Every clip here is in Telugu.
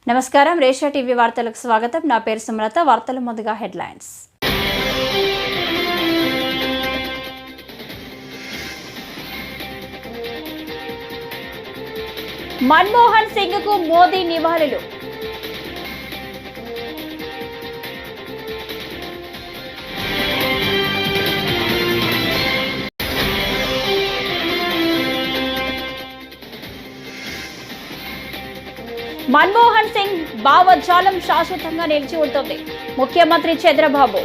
నమస్కారం రేషా టీవీ వార్తలకు స్వాగతం. నా పేరు సుమలత. వార్తల ముందుగా హెడ్లైన్స్. మన్మోహన్ సింగ్ కు మోదీ నివాళులు. మన్మోహన్ సింగ్ భావజాలం శాశ్వతంగా నిలిచి ఉంటుంది. ముఖ్యమంత్రి చంద్రబాబు.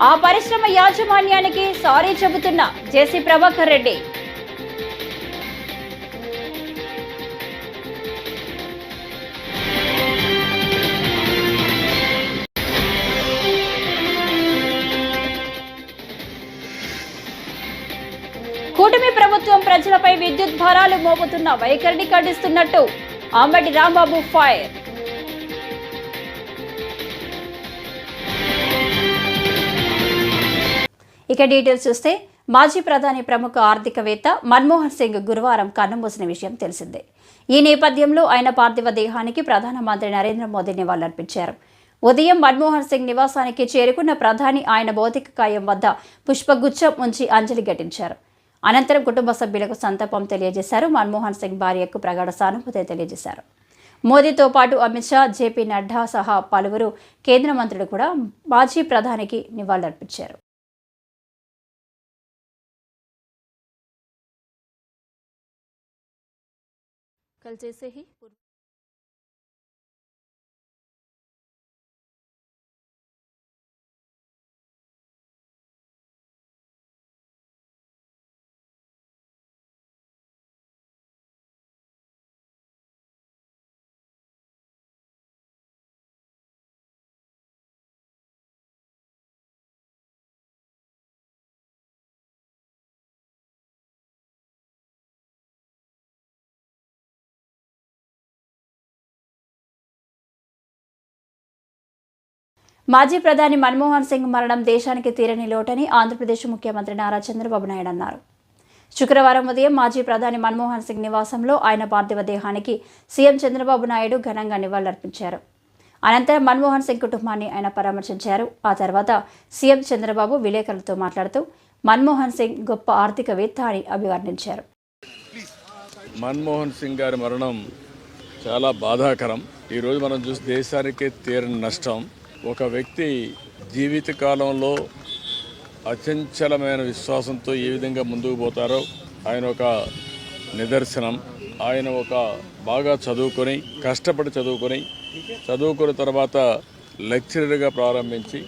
ఆ పరిశ్రమ యాజమాన్యానికి సారీ చెబుతున్న జేసీ ప్రభాకర్ రెడ్డి. కూటమి ప్రభుత్వం ప్రజలపై విద్యుత్ భారాలు మోపుతున్న వైఖరిని ఖండిస్తున్నట్టు అంబటి రాంబాబు ఫైర్. ఇక డీటెయిల్స్ చూస్తే మాజీ ప్రధాని ప్రముఖ ఆర్థికవేత్త మన్మోహన్ సింగ్ గురువారం కన్నుమూసిన విషయం తెలిసిందే. ఈ నేపథ్యంలో ఆయన పార్థివ దేహానికి ప్రధానమంత్రి నరేంద్ర మోదీ నివాళులర్పించారు. ఉదయం మన్మోహన్ సింగ్ నివాసానికి చేరుకున్న ప్రధాని ఆయన భౌతిక కాయం వద్ద పుష్పగుచ్చం ఉంచి అంజలి ఘటించారు. అనంతరం కుటుంబ సభ్యులకు సంతాపం తెలియజేశారు. మన్మోహన్ సింగ్ భార్యకు ప్రగాఢ సానుభూతి తెలియజేశారు. మోదీతో పాటు అమిత్ షా, జేపీ నడ్డా సహా పలువురు కేంద్ర మంత్రులు కూడా మాజీ ప్రధానికి నివాళులర్పించారు. మాజీ ప్రధాని మన్మోహన్ సింగ్ మరణం దేశానికి తీరని లోటని ఆంధ్రప్రదేశ్ ముఖ్యమంత్రి నారా చంద్రబాబు నాయుడు అన్నారు. శుక్రవారం ఉదయం మాజీ ప్రధాని మన్మోహన్ సింగ్ నివాసంలో ఆయన పార్థివ దేహానికి సీఎం చంద్రబాబు నాయుడు ఘనంగా నివాళులర్పించారు. అనంతరం మన్మోహన్ సింగ్ కుటుంబాన్ని ఆయన పరామర్శించారు. ఆ తర్వాత సీఎం చంద్రబాబు విలేకరులతో మాట్లాడుతూ మన్మోహన్ సింగ్ గొప్ప ఆర్థికవేత్త అని అభివర్ణించారు. మన్మోహన్ సింగ్ గారి మరణం చాలా బాధాకరం. ఈరోజు మనం చూసి దేశానికే తీరని నష్టం. ఒక వ్యక్తి జీవితకాలంలో అచంచలమైన విశ్వాసంతో ఏ విధంగా ముందుకు పోతారో ఆయన ఒక నిదర్శనం. ఆయన ఒక బాగా కష్టపడి చదువుకున్న తర్వాత లెక్చరర్గా ప్రారంభించి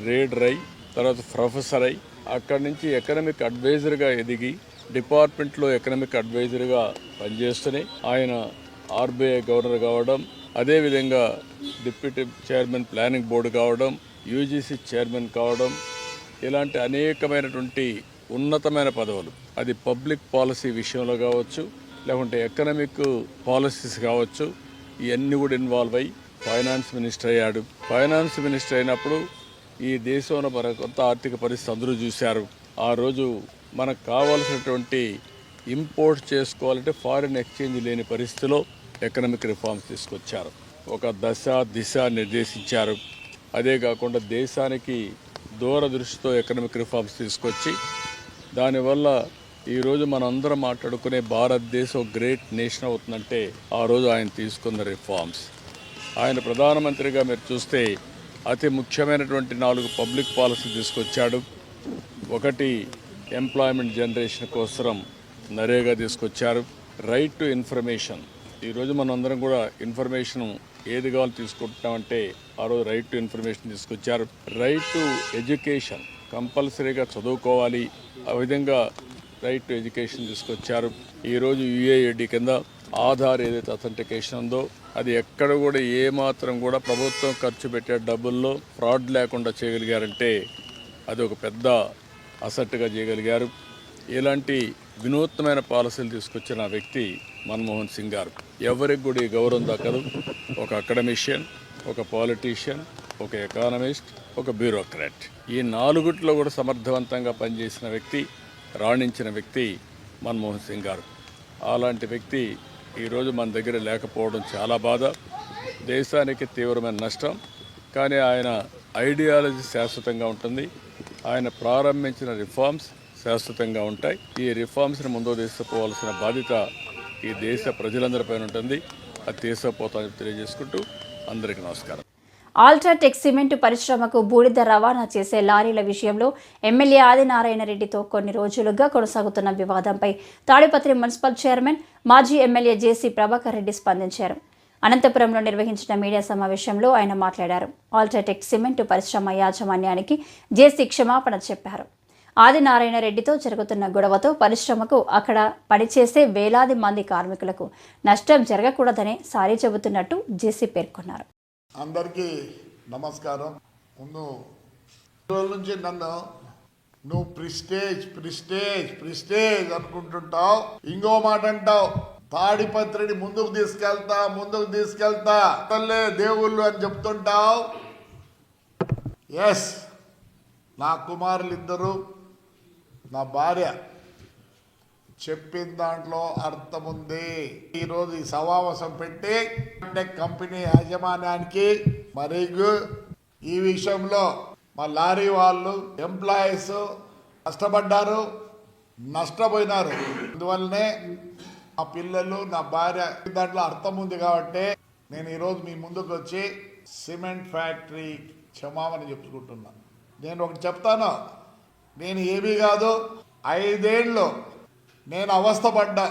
రీడర్ అయి తర్వాత ప్రొఫెసర్ అయి అక్కడి నుంచి ఎకనామిక్ అడ్వైజర్గా ఎదిగి డిపార్ట్మెంట్లో ఎకనామిక్ అడ్వైజర్గా పనిచేస్తూనే ఆయన ఆర్బీఐ గవర్నర్ కావడం, అదేవిధంగా డిప్యూటీ చైర్మన్ ప్లానింగ్ బోర్డు కావడం, యూజీసీ చైర్మన్ కావడం, ఇలాంటి అనేకమైనటువంటి ఉన్నతమైన పదవులు, అది పబ్లిక్ పాలసీ విషయంలో కావచ్చు, లేకుంటే ఎకనామిక్ పాలసీస్ కావచ్చు, ఇవన్నీ కూడా ఇన్వాల్వ్ అయ్యి ఫైనాన్స్ మినిస్టర్ అయ్యాడు. ఫైనాన్స్ మినిస్టర్ అయినప్పుడు ఈ దేశంలో మన కొత్త ఆర్థిక పరిస్థితి అందరూ చూశారు. ఆ రోజు మనకు కావాల్సినటువంటి ఇంపోర్ట్ చేసుకోవాలంటే ఫారిన్ ఎక్స్చేంజ్ లేని పరిస్థితిలో ఎకనామిక్ రిఫార్మ్స్ తీసుకొచ్చారు. ఒక దిశ నిర్దేశించారు. అదే కాకుండా దేశానికి దూరదృష్టితో ఎకనామిక్ రిఫార్మ్స్ తీసుకొచ్చి దానివల్ల ఈరోజు మనందరం మాట్లాడుకునే భారతదేశం గ్రేట్ నేషన్ అవుతుందంటే ఆ రోజు ఆయన తీసుకున్న రిఫార్మ్స్. ఆయన ప్రధానమంత్రిగా మీరు చూస్తే అతి ముఖ్యమైనటువంటి 4 పబ్లిక్ పాలసీ తీసుకొచ్చాడు. ఒకటి ఎంప్లాయ్మెంట్ జనరేషన్ కోసం నరేగా తీసుకొచ్చారు. Right to information. ఈరోజు మనం అందరం కూడా ఇన్ఫర్మేషన్ ఏది కావాలో తీసుకుంటున్నామంటే ఆ రోజు రైట్ టు ఇన్ఫర్మేషన్ తీసుకొచ్చారు. రైట్ టు ఎడ్యుకేషన్, కంపల్సరీగా చదువుకోవాలి, ఆ విధంగా రైట్ టు ఎడ్యుకేషన్ తీసుకొచ్చారు. ఈరోజు యుఏఐడి కింద ఆధార్ ఏదైతే అథెంటికేషన్ ఉందో అది ఎక్కడ కూడా ఏమాత్రం కూడా ప్రభుత్వం ఖర్చు పెట్టే డబ్బుల్లో ఫ్రాడ్ లేకుండా చేయగలిగారంటే అది ఒక పెద్ద అసెట్గా చేయగలిగారు. ఇలాంటి వినూత్నమైన పాలసీలు తీసుకొచ్చిన వ్యక్తి మన్మోహన్ సింగ్ గారు. ఎవరికి కూడా ఈ గౌరవం దక్కదు. ఒక అకాడమిషియన్, ఒక పాలిటీషియన్, ఒక ఎకానమిస్ట్, ఒక బ్యూరోక్రాట్. ఈ నాలుగుట్లో కూడా సమర్థవంతంగా పనిచేసిన వ్యక్తి, రాణించిన వ్యక్తి మన్మోహన్ సింగ్ గారు. అలాంటి వ్యక్తి ఈరోజు మన దగ్గర లేకపోవడం చాలా బాధ, దేశానికి తీవ్రమైన నష్టం. కానీ ఆయన ఐడియాలజీ శాశ్వతంగా ఉంటుంది. ఆయన ప్రారంభించిన రిఫార్మ్స్ శాశ్వతంగా ఉంటాయి. ఈ రిఫార్మ్స్ని ముందుకు తీసుకుపోవాల్సిన బాధ్యత ఈ దేశ ప్రజలందరిపైన ఉంటుంది. అది తీసుకుపోతామని తెలియజేసుకుంటూ అందరికీ నమస్కారం. ఆల్ట్రాటెక్ సిమెంటు పరిశ్రమకు బూడిద రవాణా చేసే లారీల విషయంలో ఎమ్మెల్యే ఆదినారాయణ రెడ్డితో కొన్ని రోజులుగా కొనసాగుతున్న వివాదంపై తాడిపత్రి మున్సిపల్ చైర్మన్ మాజీ ఎమ్మెల్యే జేసీ ప్రభాకర్ రెడ్డి స్పందించారు. అనంతపురంలో నిర్వహించిన మీడియా సమావేశంలో ఆయన మాట్లాడారు. ఆల్ట్రాటెక్ సిమెంటు పరిశ్రమ యాజమాన్యానికి జేసీ క్షమాపణ చెప్పారు. ఆదినారాయణ రెడ్డితో జరుగుతున్న గొడవతో పరిశ్రమకు అక్కడ పనిచేసే వేలాది మంది కార్మికులకు నష్టం జరగకూడదనే సారీ చెబుతున్నట్టు జేసీ పేర్కొన్నారు. అందరికీ నమస్కారం. ముందు రోజుల నుంచి నువ్వు ప్రిస్టేజ్ అనుకుంటుంటావు. ఇంకో మాట అంటావు, తాడిపత్రిని ముందుకు తీసుకెళ్తా తల్లే దేవుళ్ళు అని చెప్తుంటావు. ఎస్, నా కుమారులు ఇద్దరు, నా భార్య చెప్పిన దాంట్లో అర్థం ఉంది. ఈరోజు ఈ సమావేశం పెట్టి కంపెనీ యాజమాన్యానికి మరియు ఈ విషయంలో మా లారీ వాళ్ళు ఎంప్లాయీస్ కష్టపడ్డారు, నష్టపోయినారు. అందువల్లనే మా పిల్లలు, నా భార్య దాంట్లో అర్థం ఉంది కాబట్టి నేను ఈరోజు మీ ముందుకు వచ్చి సిమెంట్ ఫ్యాక్టరీ క్షమాపణ చెప్పుకుంటున్నా. నేను ఒకటి చెప్తాను, నేను ఏమీ కాదు, 5 ఏళ్ళు నేను అవస్థపడ్డా.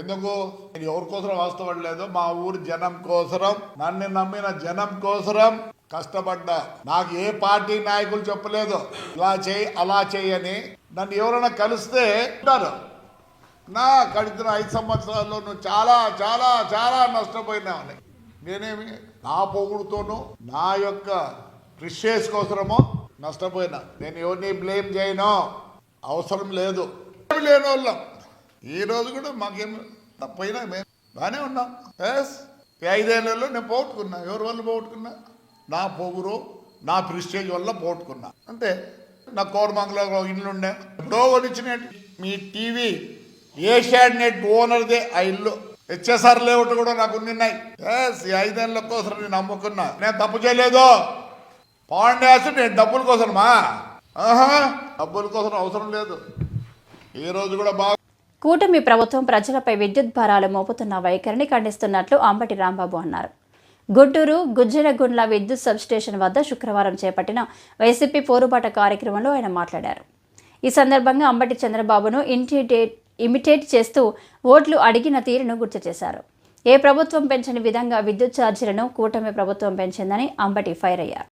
ఎందుకు? నేను ఎవరి కోసం అవస్థపడలేదు, మా ఊరి జనం కోసరం, నన్ను నమ్మిన జనం కోసరం కష్టపడ్డా. నాకు ఏ పార్టీ నాయకులు చెప్పలేదు ఇలా చేయి అలా చేయని. నన్ను ఎవరైనా కలిస్తే అంటారు, నా గడిచిన 5 సంవత్సరాల్లో నువ్వు చాలా చాలా చాలా నష్టపోయినావని. నేనేమి నా పొగుడుతోనూ నా యొక్క ప్రిషియస్ కోసమో నష్టపోయినా. నేను ఎవరిని బ్లేమ్ చేయను, అవసరం లేదు. లేని వాళ్ళం ఈరోజు కూడా మాకేం పోయినా మేము బాగానే ఉన్నాం. ఎస్, 5 ఏళ్ళలో నేను పోగొట్టుకున్నా. ఎవరి వల్ల పోగొట్టుకున్నా? నా పొగురు, నా ప్రిస్టేజ్ వల్ల పోగొట్టుకున్నా అంతే. నా కోరమంగళంలో ఇల్లు ఉండే, ఎప్పుడో కొనిచ్చిన మీ టీవీ ఏషియాడ్ నెట్ ఓనర్దే ఆ ఇల్లు. హెచ్ఎస్ఆర్ లేఅవుట్ కూడా నాకు ఉన్నాయి. ఎస్, ఈ 5 ఏళ్ళ కోసం నేను అమ్ముకున్నా. నేను తప్పు చేయలేదు. పాండ్యాస్ నేను డబ్బుల కోసమా? డబ్బుల కోసం అవసరం లేదు. ఈ రోజు కూడా బాగా కూటమి ప్రభుత్వం ప్రజలపై విద్యుత్ భారాలు మోపుతున్న వైఖరిని ఖండిస్తున్నట్లు అంబటి రాంబాబు అన్నారు. గుంటూరు గుజ్జరగుండ్ల విద్యుత్ సబ్స్టేషన్ వద్ద శుక్రవారం చేపట్టిన వైసీపీ పోరుబాట కార్యక్రమంలో ఆయన మాట్లాడారు. ఈ సందర్భంగా అంబటి చంద్రబాబును ఇమిటేట్ చేస్తూ ఓట్లు అడిగిన తీరును గుర్తు చేశారు. ఏ ప్రభుత్వం పెంచని విధంగా విద్యుత్ ఛార్జీలను కూటమి ప్రభుత్వం పెంచిందని అంబటి ఫైర్ అయ్యారు.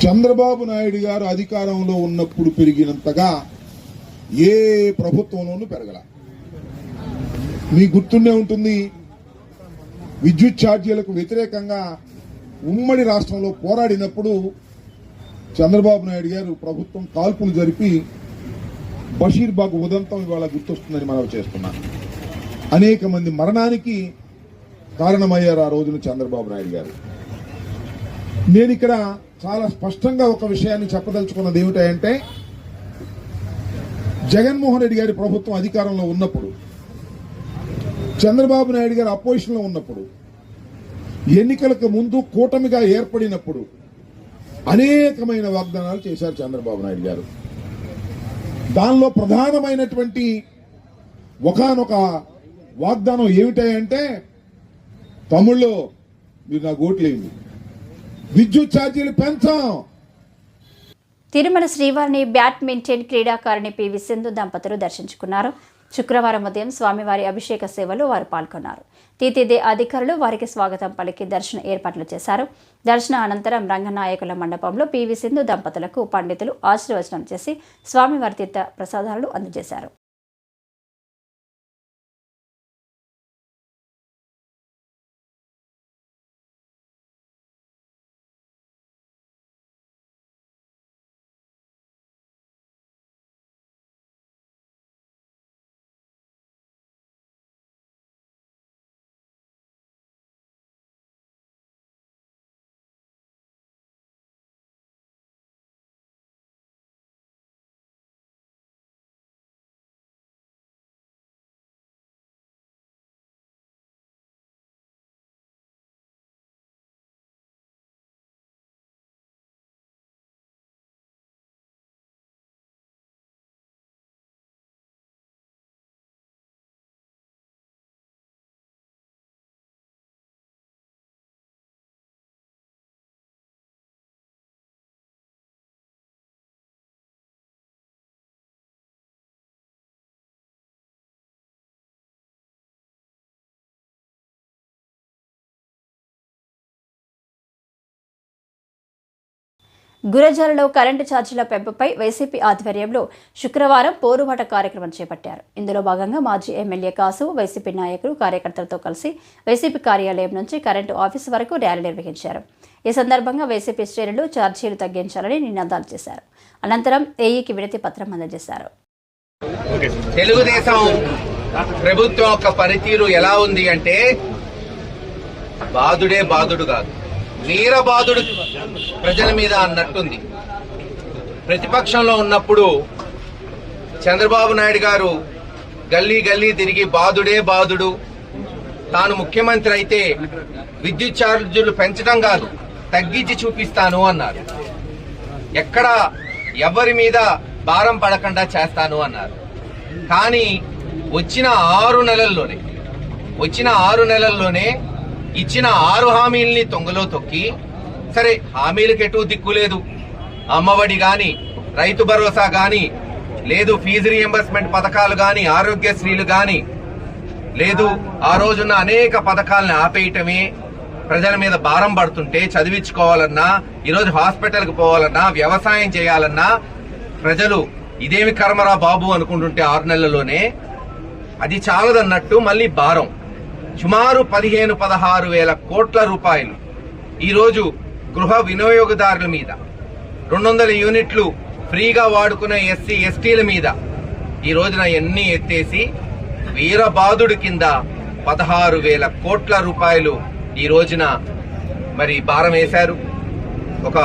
చంద్రబాబు నాయుడు గారు అధికారంలో ఉన్నప్పుడు పెరిగినంతగా ఏ ప్రభుత్వంలోనూ పెరగల. మీకు గుర్తుండే ఉంటుంది, విద్యుత్ ఛార్జీలకు వ్యతిరేకంగా ఉమ్మడి రాష్ట్రంలో పోరాడినప్పుడు చంద్రబాబు నాయుడు గారు ప్రభుత్వం కాల్పులు జరిపి బషీర్బాగ్ ఉదంతం ఇవాళ గుర్తొస్తుందని మనం చేస్తున్నాం. అనేక మంది మరణానికి కారణమయ్యారు ఆ రోజున చంద్రబాబు నాయుడు గారు. నేను ఇక్కడ చాలా స్పష్టంగా ఒక విషయాన్ని చెప్పదలుచుకున్నది ఏమిటంటే, జగన్మోహన్ రెడ్డి గారి ప్రభుత్వం అధికారంలో ఉన్నప్పుడు, చంద్రబాబు నాయుడు గారు అపోజిషన్లో ఉన్నప్పుడు, ఎన్నికలకు ముందు కూటమిగా ఏర్పడినప్పుడు అనేకమైన వాగ్దానాలు చేశారు చంద్రబాబు నాయుడు గారు. దానిలో ప్రధానమైనటువంటి ఒకానొక వాగ్దానం ఏమిటంటే, తమ్ముళ్ళు మీరు నాకు ఓట్లేయండి, విద్యుత్ ఛార్జీలు పెంచాం. తిరుమల శ్రీవారిని బ్యాడ్మింటన్ క్రీడాకారిణి పివి సింధు దంపతులు దర్శించుకున్నారు. శుక్రవారం ఉదయం స్వామివారి అభిషేక సేవలో వారు పాల్గొన్నారు. టీటీడీ అధికారులు వారికి స్వాగతం పలికి దర్శన ఏర్పాట్లు చేశారు. దర్శన అనంతరం రంగనాయకుల మండపంలో పివి సింధు దంపతులకు పండితులు ఆశీర్వచనం చేసి స్వామివారి తీర్థ ప్రసాదాలను అందజేశారు. గురజాలలో కరెంటు ఛార్జీల పెంపుపై వైసీపీ ఆధ్వర్యంలో శుక్రవారం పోరుబాట కార్యక్రమం చేపట్టారు. ఇందులో భాగంగా మాజీ ఎమ్మెల్యే కాసు, వైసీపీ నాయకులు, కార్యకర్తలతో కలిసి వైసీపీ కార్యాలయం నుంచి కరెంటు ఆఫీసు వరకు ర్యాలీ నిర్వహించారు. ఈ సందర్భంగా వైసీపీ శ్రేణులు ఛార్జీలు తగ్గించాలని నినాదాలు చేశారు. అనంతరం ఏఈకి వినతి పత్రం అందజేశారు. తెలుగుదేశం ప్రభుత్వం యొక్క పనితీరు ఎలా ఉంది అంటే బాధుడే బాధుడు కాదు, వీరబాధుడు ప్రజల మీద అన్నట్టుంది. ప్రతిపక్షంలో ఉన్నప్పుడు చంద్రబాబు నాయుడు గారు గల్లీ గల్లీ తిరిగి బాధుడే బాధుడు, తాను ముఖ్యమంత్రి అయితే విద్యుత్ ఛార్జీలు పెంచడం కాదు తగ్గించి చూపిస్తాను అన్నారు. ఎక్కడ ఎవరి మీద భారం పడకుండా చేస్తాను అన్నారు. కానీ వచ్చిన 6 నెలల్లోనే ఇచ్చిన 6 హామీల్ని తొంగలో తొక్కి, సరే హామీలకెటూ దిక్కులేదు, అమ్మఒడి గాని, రైతు భరోసా గాని, లేదు ఫీజు రీఎంబర్స్మెంట్ పథకాలు గాని, ఆరోగ్యశ్రీలు గాని, లేదు ఆ రోజున్న అనేక పథకాలను ఆపేయటమే ప్రజల మీద భారం పడుతుంటే, చదివించుకోవాలన్నా, ఈరోజు హాస్పిటల్కి పోవాలన్నా, వ్యవసాయం చేయాలన్నా ప్రజలు ఇదేమి కర్మరా బాబు అనుకుంటుంటే 6 నెలల్లోనే అది చాలదన్నట్టు మళ్ళీ భారం సుమారు 15-16 వేల కోట్ల రూపాయలు ఈరోజు గృహ వినియోగదారుల మీద, 200 యూనిట్లు ఫ్రీగా వాడుకునే ఎస్సీ ఎస్టీల మీద ఈ రోజున ఎన్ని ఎత్తేసి వీరబాదుడి కింద 16 వేల కోట్ల రూపాయలు ఈ రోజున మరి భారం వేశారు. ఒక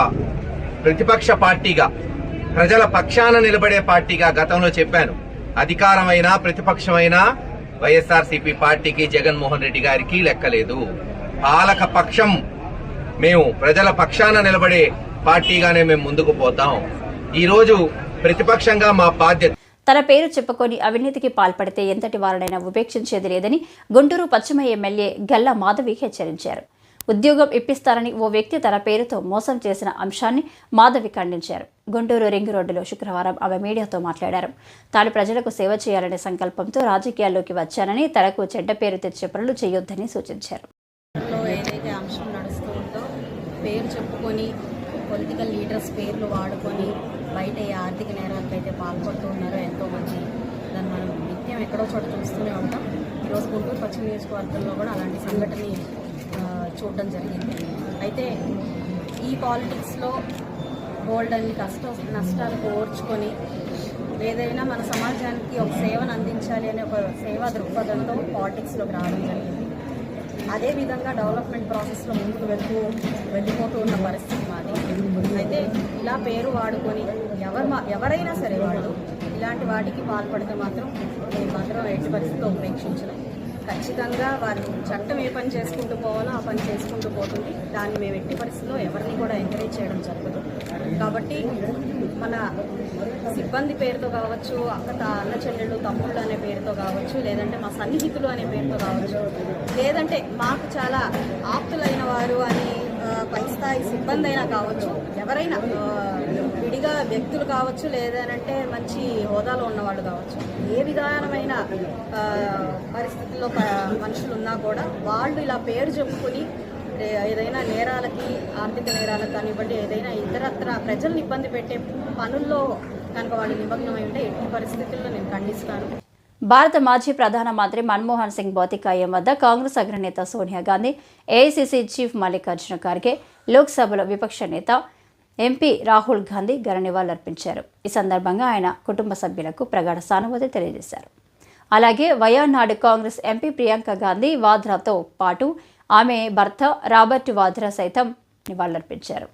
ప్రతిపక్ష పార్టీగా, ప్రజల పక్షాన నిలబడే పార్టీగా గతంలో చెప్పాను, అధికారమైనా ప్రతిపక్షమైనా వైఎస్ఆర్సీపీ పార్టీకి, జగన్మోహన్ రెడ్డి గారికి లెక్కలేదు. పాలక పక్షం మేము, ప్రజల పక్షాన నిలబడే పార్టీగానే మేము ముందుకు పోతాం. ఈరోజు ప్రతిపక్షంగా మా బాధ్యత. తన పేరు చెప్పుకొని అవినీతికి పాల్పడితే ఎంతటి వారినైనా ఉపేక్షించేది లేదని గుంటూరు పశ్చిమ ఎమ్మెల్యే గల్లా మాధవి హెచ్చరించారు. ఉద్యోగం ఇప్పిస్తారని ఓ వ్యక్తి తన పేరుతో మోసం చేసిన అంశాన్ని మాధవి ఖండించారు. గుంటూరు రింగ్ రోడ్డులో శుక్రవారం ఆమె మీడియాతో మాట్లాడారు. తాను ప్రజలకు సేవ చేయాలనే సంకల్పంతో రాజకీయాల్లోకి వచ్చానని, తనకు చెడ్డ పేరు తెచ్చే పనులు చేయొద్దని సూచించారు. ఏదైతే అంశం నడుస్తూ ఉందో, పేరు చెప్పుకొని పొలిటికల్ లీడర్స్ పేర్లు వాడుకొని బయట ఏ ఆర్థిక నేరాలకైతే పాల్పడుతూ ఉన్నారో ఎంతోమంది, దాన్ని మనం నిత్యం ఎక్కడో చోట చూస్తూనే ఉంటాం. ఈరోజు గుంటూరు పశ్చిమ నియోజకవర్గంలో కూడా అలాంటి సంఘటనని చూడడం జరిగింది. అయితే ఈ పాలిటిక్స్లో బోల్డ్ అన్ని నష్టాలు కోర్చుకొని ఏదైనా మన సమాజానికి ఒక సేవను అందించాలి అనే ఒక సేవా దృక్పథంతో పాలిటిక్స్లోకి రావడం జరిగింది. అదేవిధంగా డెవలప్మెంట్ ప్రాసెస్లో ముందుకు వెళ్ళిపోతూ ఉన్న పరిస్థితి మాది. అయితే ఇలా పేరు వాడుకొని ఎవరైనా సరే వాళ్ళు ఇలాంటి వాటికి పాల్పడితే మాత్రం ఎట్టి పరిస్థితిలో ఉపేక్షించడం. ఖచ్చితంగా వారు చట్టం ఏ పని చేసుకుంటూ పోవాలో ఆ పని చేసుకుంటూ పోతుంది. దాన్ని మేము ఎట్టి పరిస్థితుల్లో ఎవరిని కూడా ఎంకరేజ్ చేయడం జరగదు. కాబట్టి మన సిబ్బంది పేరుతో కావచ్చు, అన్న చెల్లెళ్ళు, తమ్ముళ్ళు అనే పేరుతో కావచ్చు, లేదంటే మా సన్నిహితులు అనే పేరుతో కావచ్చు, లేదంటే మాకు చాలా ఆప్తులైన వారు అని పై స్థాయి సిబ్బంది అయినా కావచ్చు, ఎవరైనా విడిగా వ్యక్తులు కావచ్చు, లేదంటే మంచి హోదాలో ఉన్నవాళ్ళు కావచ్చు, ఏ విధానమైన పరిస్థితుల్లో మనుషులు ఉన్నా కూడా వాళ్ళు ఇలా పేరు చెప్పుకుని ఏదైనా నేరాలకి, ఆర్థిక నేరాలకు కానివ్వండి, ఏదైనా ఇతరత్ర ప్రజలను ఇబ్బంది పెట్టే పనుల్లో కనుక వాళ్ళు నిమగ్నమై ఉంటే ఎట్టి పరిస్థితుల్లో నేను ఖండిస్తాను. భారత మాజీ ప్రధానమంత్రి మన్మోహన్ సింగ్ భౌతికాయం వద్ద కాంగ్రెస్ అగ్రనేత సోనియా గాంధీ, ఏఐసీసీ చీఫ్ మల్లికార్జున ఖర్గే, లోక్సభలో విపక్ష నేత ఎంపీ రాహుల్ గాంధీ ఘన నివాళులర్పించారు. ఈ సందర్భంగా ఆయన కుటుంబ సభ్యులకు ప్రగాఢ సానుభూతి తెలియజేశారు. అలాగే వయనాడు కాంగ్రెస్ ఎంపీ ప్రియాంక గాంధీ వాద్రాతో పాటు ఆమె భర్త రాబర్ట్ వాద్రా సైతం నివాళులర్పించారు.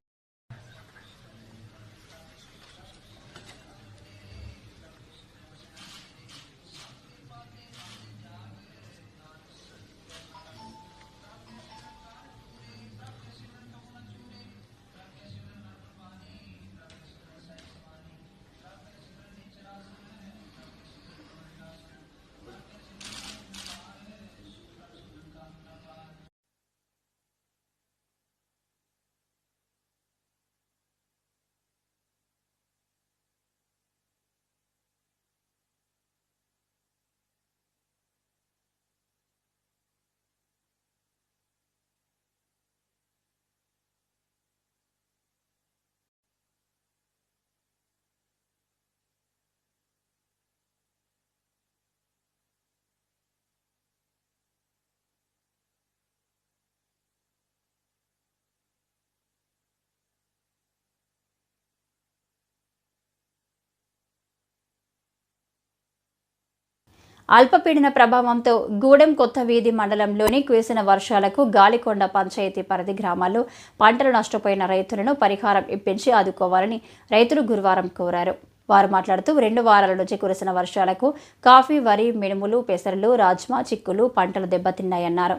అల్పపీడన ప్రభావంతో గూడెం కొత్త వీధి మండలంలోని కురిసిన వర్షాలకు గాలికొండ పంచాయతీ పరిధి గ్రామాల్లో పంటలు నష్టపోయిన రైతులను పరిహారం ఇప్పించి ఆదుకోవాలని రైతులు గురువారం కోరారు. వారు మాట్లాడుతూ 2 వారాల నుంచి కురిసిన వర్షాలకు కాఫీ, వరి, మినుములు, పెసరలు, రాజ్మా, చిక్కులు పంటలు దెబ్బతిన్నాయన్నారు.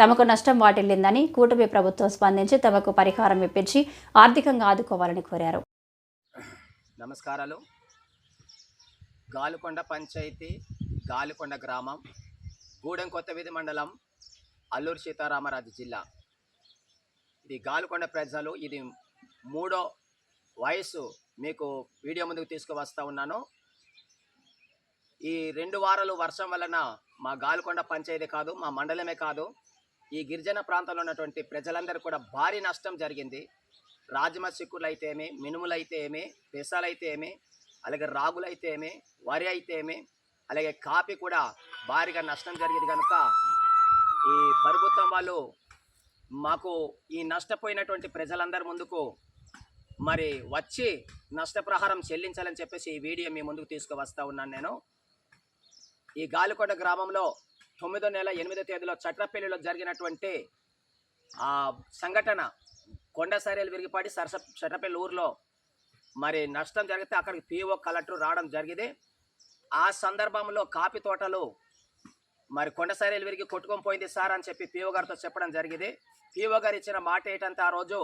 తమకు నష్టం వాటిల్లిందని కూటమి ప్రభుత్వం స్పందించి తమకు పరిహారం ఇప్పించి ఆర్థికంగా ఆదుకోవాలని కోరారు. నమస్కారాలు. గాలికొండ పంచాయతీ, గాలికొండ గ్రామం, గూడెం కొత్త వీధి మండలం, అల్లూరు సీతారామరాజు జిల్లా. ఇది గాలికొండ ప్రజలు. ఇది 3వ వయసు మీకు వీడియో ముందుకు తీసుకువస్తూ ఉన్నాను. ఈ 2 వారాలు వర్షం వలన మా గాలికొండ పంచాయతీ కాదు, మా మండలమే కాదు, ఈ గిరిజన ప్రాంతంలో ఉన్నటువంటి ప్రజలందరూ కూడా భారీ నష్టం జరిగింది. రాజమ చిక్కులు అయితే ఏమి, మినుములు అయితే ఏమి, పెసాలు అయితే ఏమి, అలాగే రాగులు అయితే ఏమి, వరి అయితే ఏమి, అలాగే కాఫీ కూడా భారీగా నష్టం జరిగింది. కనుక ఈ ప్రభుత్వం వాళ్ళు మాకు ఈ నష్టపోయినటువంటి ప్రజలందరి ముందుకు మరి వచ్చి నష్టపరిహారం చెల్లించాలని చెప్పేసి ఈ వీడియో మీ ముందుకు తీసుకువస్తూ ఉన్నాను. నేను ఈ గాలికొండ గ్రామంలో 9వ నెల 8వ తేదీలో చట్రపల్లిలో జరిగినటువంటి సంఘటన, కొండ సరేలు విరిగిపడి చట్రపల్లి ఊర్లో మరి నష్టం జరిగితే అక్కడికి పిఓ కలెక్టర్ రావడం జరిగింది. ఆ సందర్భంలో కాఫీ తోటలు మరి కొండ సరేలు విరిగి కొట్టుకొని పోయింది సార్ అని చెప్పి పిఓ గారితో చెప్పడం జరిగింది. పిఓ గారు ఇచ్చిన మాట ఏంటంటే, ఆ రోజు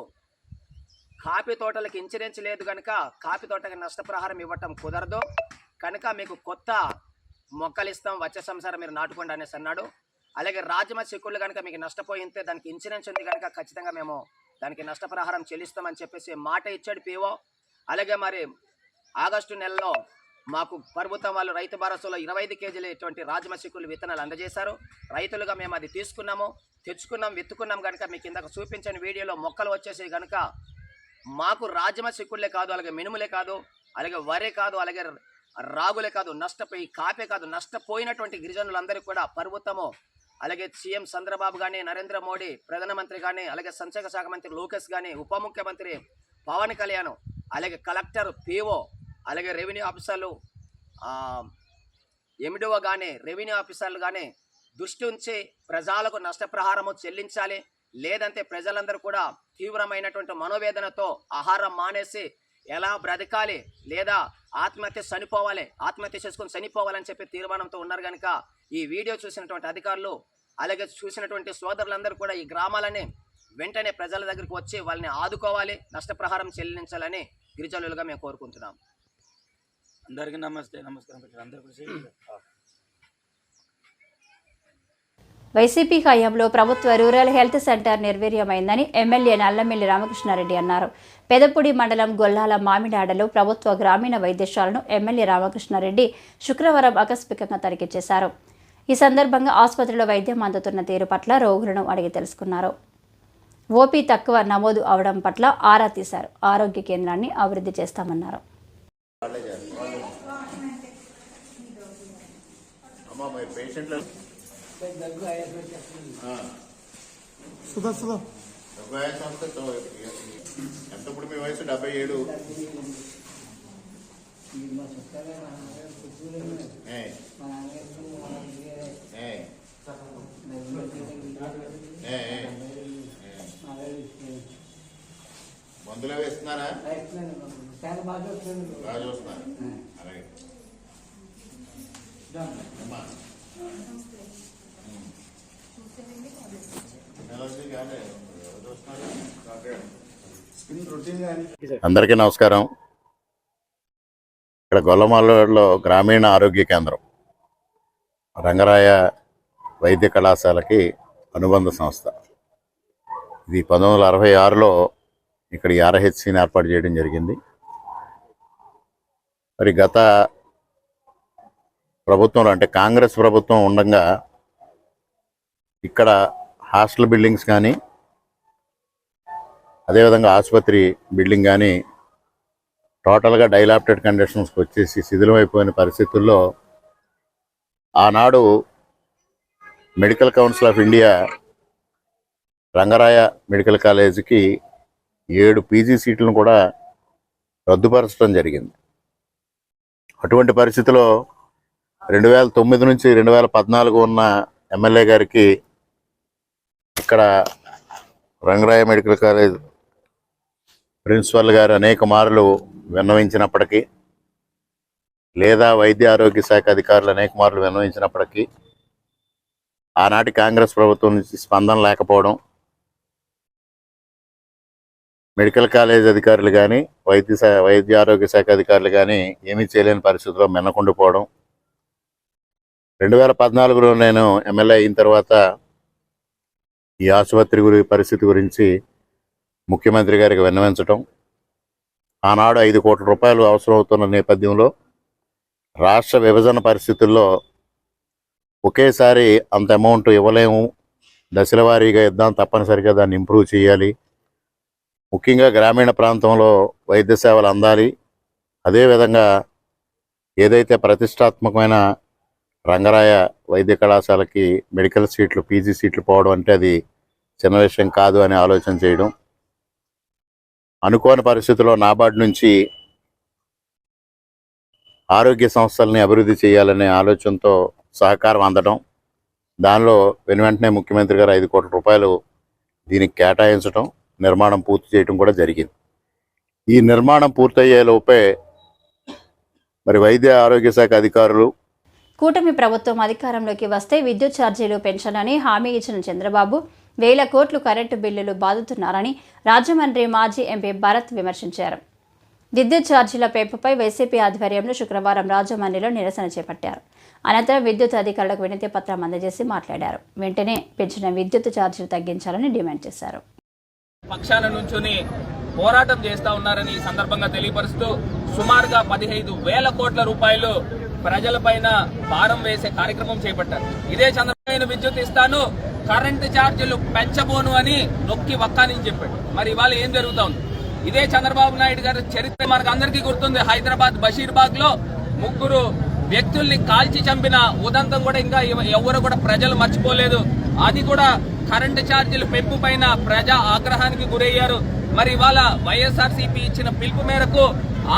కాఫీ తోటలకు ఇన్సూరెన్స్ లేదు కనుక కాఫీ తోటకి నష్టపరిహారం ఇవ్వటం కుదరదు, కనుక మీకు కొత్త మొక్కలు ఇస్తాం, వచ్చే సంవత్సరం మీరు నాటుకోండి అనేసి అన్నాడు. అలాగే రాజమ చిక్కుళ్ళు కనుక మీకు నష్టపోయితే దానికి ఇన్సూరెన్స్ ఉంది కనుక ఖచ్చితంగా మేము దానికి నష్టపరిహారం చెల్లిస్తామని చెప్పేసి మాట ఇచ్చాడు పిఓ. అలాగే మరి ఆగస్టు నెలలో మాకు ప్రభుత్వం వాళ్ళు రైతు భరోసాలో 25 కేజీలు ఇటువంటి రాజమ చిక్కుళ్ళు విత్తనాలు అందజేశారు. రైతులుగా మేము అది తీసుకున్నాము, తెచ్చుకున్నాం, విత్తుకున్నాం. కనుక మీకు ఇందాక చూపించిన వీడియోలో మొక్కలు వచ్చేసి కనుక మాకు రాజమ చిక్కుళ్ళే కాదు, అలాగే మినుములే కాదు, అలాగే వరే కాదు, అలాగే రాగులే కాదు, నష్టపోయి కాపే కాదు, నష్టపోయినటువంటి గిరిజనులందరికీ కూడా ప్రభుత్వము, అలాగే సీఎం చంద్రబాబు కానీ, నరేంద్ర మోడీ ప్రధానమంత్రి కానీ, అలాగే సంక్షేమ శాఖ మంత్రి లోకేష్ కానీ, ఉప ముఖ్యమంత్రి పవన్ కళ్యాణ్, అలాగే కలెక్టర్, పిఓ, అలాగే రెవెన్యూ ఆఫీసర్లు, ఎండిఓ కానీ, రెవెన్యూ ఆఫీసర్లు కానీ దృష్టి ఉంచి ప్రజలకు నష్టపరిహారము చెల్లించాలి. లేదంటే ప్రజలందరూ కూడా తీవ్రమైనటువంటి మనోవేదనతో ఆహారం మానేసి ఎలా బ్రతకాలి, లేదా ఆత్మహత్య చేసుకొని చనిపోవాలని చెప్పి తీర్మానంతో ఉన్నారు. కనుక ఈ వీడియో చూసినటువంటి అధికారులు, అలాగే చూసినటువంటి సోదరులందరూ కూడా ఈ గ్రామాలని వెంటనే ప్రజల దగ్గరికి వచ్చి వాళ్ళని ఆదుకోవాలి, నష్టపరిహారం చెల్లించాలని గిరిజనులుగా మేము కోరుకుంటున్నాం. అందరికీ నమస్కారం. వైసీపీ హయాంలో ప్రభుత్వ రూరల్ హెల్త్ సెంటర్ నిర్వీర్యమైందని ఎమ్మెల్యే నల్లమిల్లి రామకృష్ణారెడ్డి అన్నారు. పెదపూడి మండలం గొల్లాల మామిడాడలో ప్రభుత్వ గ్రామీణ వైద్యశాలను ఎమ్మెల్యే రామకృష్ణారెడ్డి శుక్రవారం ఆకస్మికంగా తనిఖీ చేశారు. ఈ సందర్భంగా ఆసుపత్రిలో వైద్యం అందుతున్న తీరు పట్ల రోగులను అడిగి తెలుసుకున్నారు. ఓపీ తక్కువ నమోదు అవడం పట్ల ఆరా తీశారు. ఆరోగ్య కేంద్రాన్ని అభివృద్ధి చేస్తామన్నారు. ఎంతప్పుడు మీ వయసు 77. మందులు వేస్తున్నారా? బాగా చూస్తున్నారు. అలాగే అందరికీ నమస్కారం. ఇక్కడ గొల్లమాలలో గ్రామీణ ఆరోగ్య కేంద్రం రంగరాయ వైద్య కళాశాలకి అనుబంధ సంస్థ. ఇది 1966లో ఇక్కడ ఆర్హెచ్సిని ఏర్పాటు చేయడం జరిగింది. మరి గత ప్రభుత్వంలో అంటే కాంగ్రెస్ ప్రభుత్వం ఉండగా ఇక్కడ హాస్టల్ బిల్డింగ్స్ కానీ, అదేవిధంగా ఆసుపత్రి బిల్డింగ్ కానీ టోటల్గా డైలాప్టెడ్ కండిషన్స్కి వచ్చేసి శిథిలమైపోయిన పరిస్థితుల్లో ఆనాడు medical council of India Rangaraya medical కాలేజీకి 7 పీజీ సీట్లను కూడా రద్దుపరచడం జరిగింది. అటువంటి పరిస్థితిలో 2009 నుంచి 2014 ఉన్న ఎమ్మెల్యే గారికి ఇక్కడ రంగరాయ మెడికల్ కాలేజ్ ప్రిన్సిపల్ గారు అనేక మార్లు విన్నవించినప్పటికీ, లేదా వైద్య ఆరోగ్య శాఖ అధికారులు అనేక మార్లు విన్నవించినప్పటికీ ఆనాటి కాంగ్రెస్ ప్రభుత్వం నుంచి స్పందన లేకపోవడం, మెడికల్ కాలేజ్ అధికారులు కానీ వైద్య ఆరోగ్య శాఖ అధికారులు కానీ ఏమీ చేయలేని పరిస్థితిలో మిన్నకుండిపోవడం. 2014లో నేను ఎమ్మెల్యే అయిన తర్వాత ఈ ఆసుపత్రి పరిస్థితి గురించి ముఖ్యమంత్రి గారికి విన్నవించడం, ఆనాడు 5 కోట్ల రూపాయలు అవసరం అవుతున్న నేపథ్యంలో రాష్ట్ర విభజన పరిస్థితుల్లో ఒకేసారి అంత అమౌంట్ ఇవ్వలేము, దశల వారీగా ఇద్దాం, తప్పనిసరిగా దాన్ని ఇంప్రూవ్ చేయాలి, ముఖ్యంగా గ్రామీణ ప్రాంతంలో వైద్య సేవలు అందాలి, అదేవిధంగా ఏదైతే ప్రతిష్టాత్మకమైన రంగరాయ వైద్య కళాశాలకి మెడికల్ సీట్లు, పీజీ సీట్లు పోవడం అంటే అది చిన్న విషయం కాదు అని ఆలోచన చేయడం, అనుకోని పరిస్థితుల్లో నాబార్డు నుంచి ఆరోగ్య సంస్థల్ని అభివృద్ధి చేయాలనే ఆలోచనతో సహకారం అందడం, దానిలో వెంటనే ముఖ్యమంత్రి గారు 5 కోట్ల రూపాయలు దీనికి కేటాయించడం, నిర్మాణం పూర్తి చేయడం కూడా జరిగింది. ఈ నిర్మాణం పూర్తయ్యే లోపే మరి వైద్య ఆరోగ్య శాఖ అధికారులు కూటమి ప్రభుత్వం అధికారంలోకి వస్తే విద్యుత్ ఛార్జీలు పెంచాలని హామీ ఇచ్చిన చంద్రబాబు 1000 కోట్లు కరెంటు బిల్లులు బాదుతున్నారని రాజమండ్రి మాజీ ఎంపీ భరత్ విమర్శించారు. విద్యుత్ ఛార్జీల పెంపుపై వైసీపీ ఆధ్వర్యంలో శుక్రవారం రాజమండ్రిలో నిరసన చేపట్టారు. అనంతరం విద్యుత్ అధికారులకు వినతి పత్రం అందజేసి మాట్లాడారు. వెంటనే పెంచిన విద్యుత్ ఛార్జీలు తగ్గించాలని డిమాండ్ చేశారు. పక్షాల నుంచుని పోరాటం చేస్తా ఉన్నారని ఈ సందర్భంగా తెలియపరుస్తూ సుమారుగా 15,000 కోట్ల రూపాయలు ప్రజలపైన భారం వేసే కార్యక్రమం చేపట్టారు. ఇదే చంద్రబాబు విద్యుత్ ఇస్తాను, కరెంటు ఛార్జీలు పెంచబోను అని నొక్కి వక్కాని చెప్పాడు. మరి ఇవాళ ఏం జరుగుతా ఉంది? ఇదే చంద్రబాబు నాయుడు గారి చరిత్ర మనకు అందరికీ గుర్తుంది. హైదరాబాద్ బషీర్బాగ్ లో 3 వ్యక్తుల్ని కాల్చి చంపిన ఉదంతం కూడా ఇంకా ఎవరు కూడా ప్రజలు మర్చిపోలేదు. అది కూడా కరెంటు ఛార్జీలు పెంపు పైన ప్రజా ఆగ్రహానికి గురయ్యారు. మరి ఇవాళ వైఎస్ఆర్సీపీ ఇచ్చిన పిలుపు మేరకు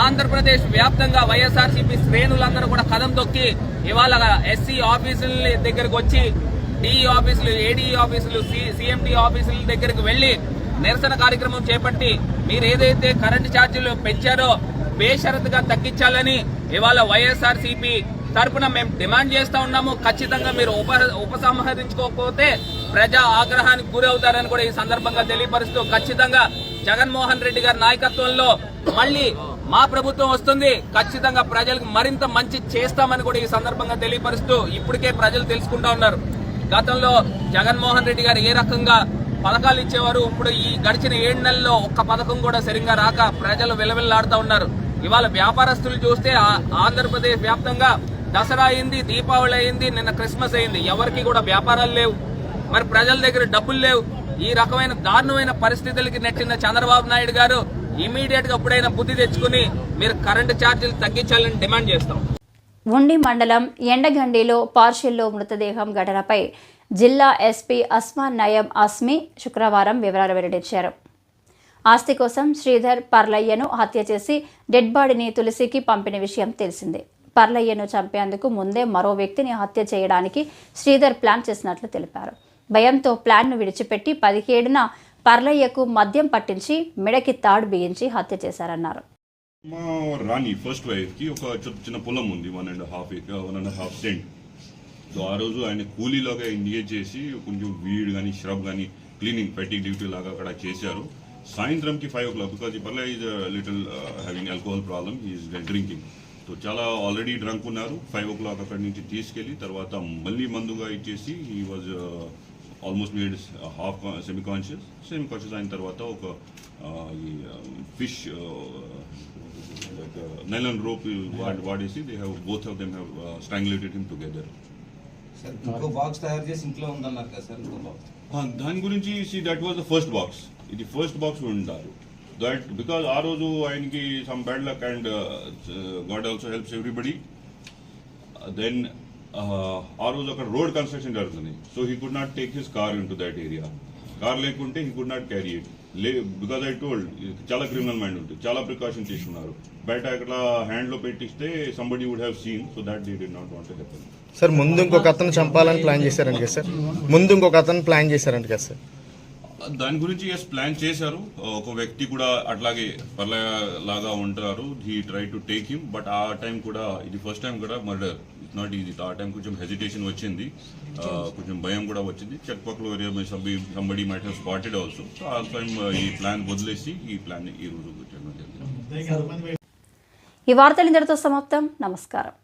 ఆంధ్రప్రదేశ్ వ్యాప్తంగా వైఎస్ఆర్సీపీ శ్రేణులందరూ కూడా కదం తొక్కి ఇవాళ ఎస్సీ ఆఫీసుల దగ్గరకు వచ్చి డిఈ ఆఫీసులు, ఏడీఈ ఆఫీసులు, సిఎండి ఆఫీసుల దగ్గరకు వెళ్లి నిరసన కార్యక్రమం చేపట్టి మీరు ఏదైతే కరెంటు ఛార్జీలు పెంచారో బేషరతుగా తగ్గించాలని ఇవాళ వైఎస్ఆర్సీపీ తరపున మేము డిమాండ్ చేస్తా ఉన్నాము. ఖచ్చితంగా మీరు ఉపసంహరించుకోకపోతే ప్రజా ఆగ్రహానికి గురవుతారని కూడా ఈ సందర్భంగా తెలియపరుస్తూ, ఖచ్చితంగా జగన్మోహన్ రెడ్డి గారి నాయకత్వంలో మళ్ళీ మా ప్రభుత్వం వస్తుంది, ఖచ్చితంగా ప్రజలకు మరింత మంచి చేస్తామని కూడా ఈ సందర్భంగా తెలియపరుస్తూ, ఇప్పటికే ప్రజలు తెలుసుకుంటా ఉన్నారు గతంలో జగన్మోహన్ రెడ్డి గారు ఏ రకంగా పథకాలు ఇచ్చేవారు. ఇప్పుడు ఈ గడిచిన 7 నెలల్లో ఒక్క పథకం కూడా సరిగ్గా రాక ప్రజలు విలవిల్లాడుతూ ఉన్నారు. ఇవాళ వ్యాపారస్తులు చూస్తే ఆంధ్రప్రదేశ్ వ్యాప్తంగా దసరా అయింది, దీపావళి అయింది, నిన్న క్రిస్మస్ అయింది, ఎవరికి కూడా వ్యాపారాలు లేవు, మరి ప్రజల దగ్గర డబ్బులు లేవు. ఈ రకమైన దారుణమైన పరిస్థితులకి నెట్టిన చంద్రబాబు నాయుడు గారు ఇమీడియట్ గా ఎప్పుడైనా బుద్ధి తెచ్చుకుని మీరు కరెంటు ఛార్జీలు తగ్గించాలని డిమాండ్ చేస్తాం. ఉండి మండలం ఎండగండిలో పార్షిల్లో మృతదేహం ఘటనపై జిల్లా ఎస్పీ అస్మాన్ నయం అస్మి శుక్రవారం వివరాలు వెల్లడించారు. ఆస్తి కోసం శ్రీధర్ పర్లయ్యను హత్య చేసి డెడ్ బాడీని తులసికి పంపిన విషయం తెలిసిందే. పర్లయ్యను చంపేందుకు ముందే మరో వ్యక్తిని హత్య చేయడానికి శ్రీధర్ ప్లాన్ చేసినట్లు తెలిపారు. భయంతో ప్లాన్ను విడిచిపెట్టి 17న పర్లయ్యకు మద్యం పట్టించి మెడకి తాడు బిగించి హత్య చేశారన్నారు. మా రాణి ఫస్ట్ వైఫ్ కి ఒక చిన్న పొలం ఉంది, 1.5 సెంట్. సో ఆ రోజు ఆయన కూలీలాగా ఎంగేజ్ చేసి కొంచెం వీడ్ కానీ ష్రబ్ కానీ క్లీనింగ్ పెట్టి డ్యూటీ లాగా అక్కడ చేశారు. సాయంత్రంకి 5 o'clock, బికాజ్ ఈ Parlayya is little having alcohol problem, is drinking. So చాలా ఆల్రెడీ డ్రంక్ ఉన్నారు. 5 o'clock అక్కడి నుంచి తీసుకెళ్లి తర్వాత మళ్ళీ మందుగా ఇచ్చేసి he was almost made half semi conscious అయిన తర్వాత ఒక ఈ ఫిష్ నైలాన్ రోప్ వాడేసి they have both of them have strangulated him together. ఇంకో బాక్స్ తయారు చేసి ఇంట్లో ఉందన్నారు కదా సార్, ఇంకో బాక్స్ దాని గురించి that was the first box. ఇది ఫస్ట్ బాక్స్ ఉంటారు దట్ బికాజ్ ఆ రోజు ఆయనకి some bad luck and God also helps everybody. Then ఆ రోజు అక్కడ రోడ్ కన్స్ట్రక్షన్ జరుగుతుంది. So he could not take his car into that area. Car లేకుంటే he could not carry it. Because I told చాలా క్రిమినల్ మైండ్ ఉంటుంది, చాలా ప్రికాషన్ తీసుకున్నారు. బయట అక్కడ హ్యాండ్లో పెట్టిస్తే somebody would have seen, so that they did not want to happen. Sir ముందు ఇంకొక అతను చంపాలని ప్లాన్ చేశారంట కదా సార్? ముందు ఇంకొక అతను ప్లాన్ చేశారంట కదా సార్? దాని గురించి ప్లాన్ చేశారు. ఒక వ్యక్తి కూడా అట్లాగే లాగా ఉంటారు. He try to take him, but ఆ టైం కూడా ఇది ఫస్ట్ టైం కూడా మర్డర్, ఇట్స్ నాట్ ఈజీ. ఆ టైం కొంచెం హెజిటేషన్ వచ్చింది, కొంచెం భయం కూడా వచ్చింది. చుట్టుపక్కల area somebody might have spotted also. So ఆ టైం ఈ ప్లాన్ వదిలేసి ఈ ప్లాన్ ఈ రోజు చేయడం జరిగింది. ఈ వార్తలు ఇంతటితో సమాప్తం. నమస్కారం.